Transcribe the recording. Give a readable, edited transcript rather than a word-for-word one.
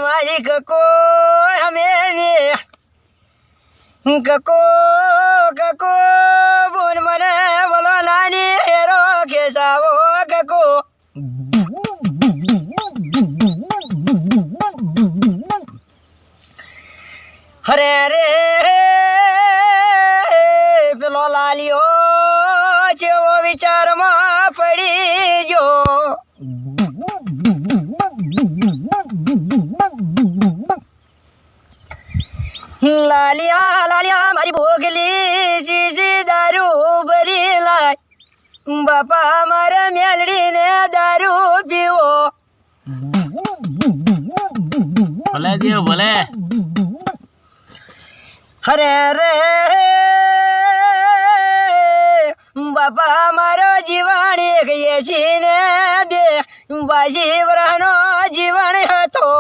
મારી કકો અમે કકો કકો બોલ મને બોલો નાની હેરો ખેસાવો કકો હરે રે પેલો લાલિયો જેવો વિચારમાં પડી ગયો લાલિયા લાલિયા મારી ભોગલી સીસી દારૂ ભરી લાય બાપા મારે મેલડીને દારૂ પીવો ભલે દેવ ભલે હરે રે બાપા મારો જીવન એક એસી ને બે 82 વર્ષનો જીવન હતો